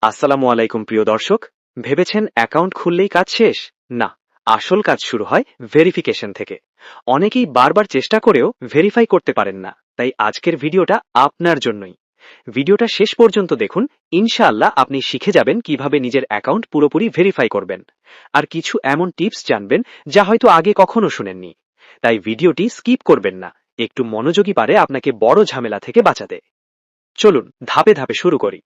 আসসালামু আলাইকুম প্রিয় দর্শক। ভেবেছেন অ্যাকাউন্ট খুললেই কাজ শেষ? না, আসল কাজ শুরু হয় ভেরিফিকেশন থেকে। অনেকেই বারবার চেষ্টা করেও ভেরিফাই করতে পারেন না, তাই আজকের ভিডিওটা আপনার জন্যই। ভিডিওটা শেষ পর্যন্ত দেখুন, ইনশাআল্লাহ আপনি শিখে যাবেন কিভাবে নিজের অ্যাকাউন্ট পুরোপুরি ভেরিফাই করবেন, আর কিছু এমন টিপস জানবেন যা হয়তো আগে কখনো শুনেননি। তাই ভিডিওটি স্কিপ করবেন না, একটু মনোযোগী পারে আপনাকে বড় ঝামেলা থেকে বাঁচাতে। চলুন ধাপে ধাপে শুরু করি।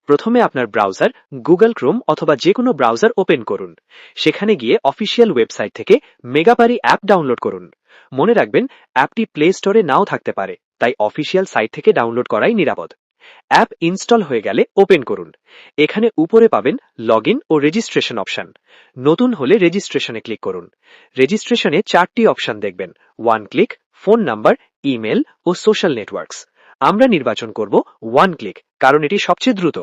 প্রথমে আপনার ব্রাউজার গুগল ক্রোম অথবা যে কোনো ব্রাউজার ওপেন করুন। সেখানে গিয়ে অফিসিয়াল ওয়েবসাইট থেকে মেগাপারি অ্যাপ ডাউনলোড করুন। মনে রাখবেন, অ্যাপটি প্লে স্টোরে নাও থাকতে পারে, তাই অফিসিয়াল সাইট থেকে ডাউনলোড করাই নিরাপদ। অ্যাপ ইনস্টল হয়ে গেলে ওপেন করুন। এখানে উপরে পাবেন লগইন ও রেজিস্ট্রেশন অপশন। নতুন হলে রেজিস্ট্রেশনে ক্লিক করুন। রেজিস্ট্রেশনে 4টি অপশন দেখবেন: one click, phone number, email ও সোশ্যাল নেটওয়ার্কস। আমরা নির্বাচন করব ওয়ান ক্লিক, কারণ এটি সবচেয়ে দ্রুত।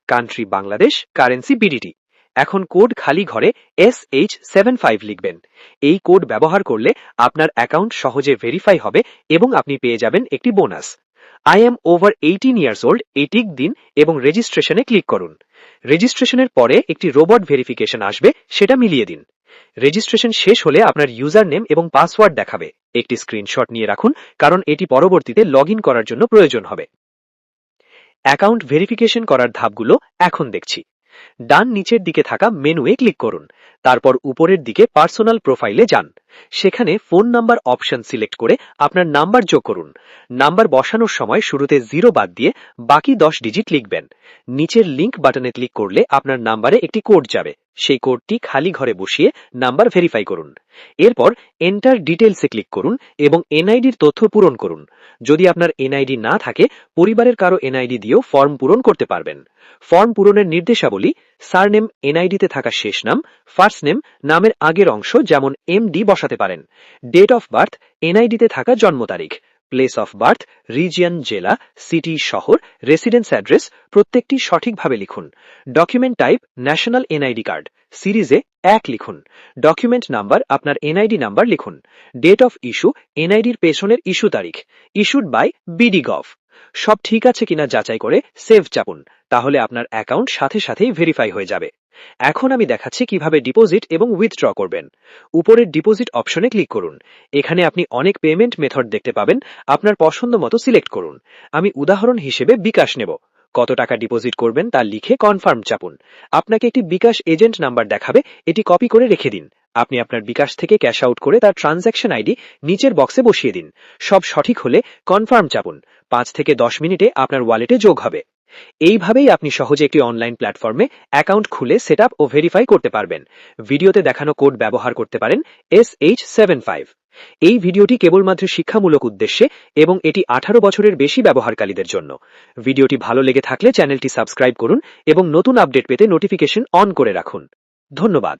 Country Bangladesh, currency BDT. এখন কোড খালি ঘরে SH75 লিখবেন। এই কোড ব্যবহার করলে আপনার অ্যাকাউন্ট সহজে ভেরিফাই হবে এবং আপনি পেয়ে যাবেন একটি bonus. I am over 18 years old এই টিক দিন এবং রেজিস্ট্রেশনে ক্লিক করুন। রেজিস্ট্রেশনের পরে একটি রোবট ভেরিফিকেশন আসবে, সেটা মিলিয়ে দিন। রেজিস্ট্রেশন শেষ হলে আপনার ইউজার নেম এবং পাসওয়ার্ড দেখাবে। একটি স্ক্রিনশট নিয়ে রাখুন, কারণ এটি পরবর্তীতে লগ ইন করার জন্য প্রয়োজন হবে। অ্যাকাউন্ট ভেরিফিকেশন করার ধাপগুলো এখন দেখছি। ডান নিচের দিকে থাকা মেনুয়ে ক্লিক করুন। তারপর উপরের দিকে পার্সোনাল প্রোফাইলে যান। সেখানে ফোন নাম্বার অপশন সিলেক্ট করে আপনার নাম্বার যোগ করুন। নাম্বার বসানোর সময় শুরুতে 0 বাদ দিয়ে বাকি 10 ডিজিট লিখবেন। নিচের লিংক বাটনে ক্লিক করলে আপনার নাম্বারে একটি কোড যাবে। সেই কোডটি খালি ঘরে বসিয়ে নাম্বার ভেরিফাই করুন। এরপর এন্টার ডিটেলসে ক্লিক করুন এবং এনআইডির তথ্য পূরণ করুন। যদি আপনার এনআইডি না থাকে, পরিবারের কারো এনআইডি দিয়েও ফর্ম পূরণ করতে পারবেন। ফর্ম পূরণের নির্দেশাবলী: সারনেম এনআইডিতে থাকা শেষ নাম, ফার্স্ট নেম নামের আগের অংশ যেমন এমডি বসাতে পারেন। ডেট অফ বার্থ এনআইডিতে থাকা জন্ম তারিখ। প্লেস অফ বার্থ রিজিয়ন, জেলা, সিটি, শহর, রেসিডেন্স অ্যাড্রেস প্রত্যেকটি সঠিকভাবে লিখুন। Document type national NID card. সিরিজে 1 লিখুন। ডকুমেন্ট নাম্বার আপনার এনআইডি নাম্বার লিখুন। ডেট অফ ইস্যু এনআইডির পেছনের ইস্যু তারিখ। Issued by BD gov. সব ঠিক আছে কিনা যাচাই করে সেভ চাপুন, তাহলে আপনার অ্যাকাউন্ট সাথে সাথেই ভেরিফাই হয়ে যাবে। এখন আমি দেখাচ্ছি কিভাবে ডিপোজিট এবং উইথড্র করবেন। উপরের ডিপোজিট অপশনে ক্লিক করুন। এখানে আপনি অনেক পেমেন্ট মেথড দেখতে পাবেন, আপনার পছন্দ মতো সিলেক্ট করুন। আমি উদাহরণ হিসেবে বিকাশ নেব। কত টাকা ডিপোজিট করবেন তা লিখে কনফার্ম চাপুন। আপনাকে একটি বিকাশ এজেন্ট নাম্বার দেখাবে, এটি কপি করে রেখে দিন। আপনি আপনার বিকাশ থেকে ক্যাশ আউট করে তার ট্রানজ্যাকশন আইডি নিচের বক্সে বসিয়ে দিন। সব সঠিক হলে কনফার্ম চাপুন। 5 থেকে 10 মিনিটে আপনার ওয়ালেটে যোগ হবে। এইভাবেই আপনি সহজে একটি অনলাইন প্ল্যাটফর্মে অ্যাকাউন্ট খুলে সেটআপ ও ভেরিফাই করতে পারবেন। ভিডিওতে দেখানো কোড ব্যবহার করতে পারেন SH75। এই ভিডিওটি কেবলমাত্র শিক্ষামূলক উদ্দেশ্যে এবং এটি 18 বছরের বেশি ব্যবহারকারীদের জন্য। ভিডিওটি ভালো লেগে থাকলে চ্যানেলটি সাবস্ক্রাইব করুন এবং নতুন আপডেট পেতে নোটিফিকেশন অন করে রাখুন। ধন্যবাদ।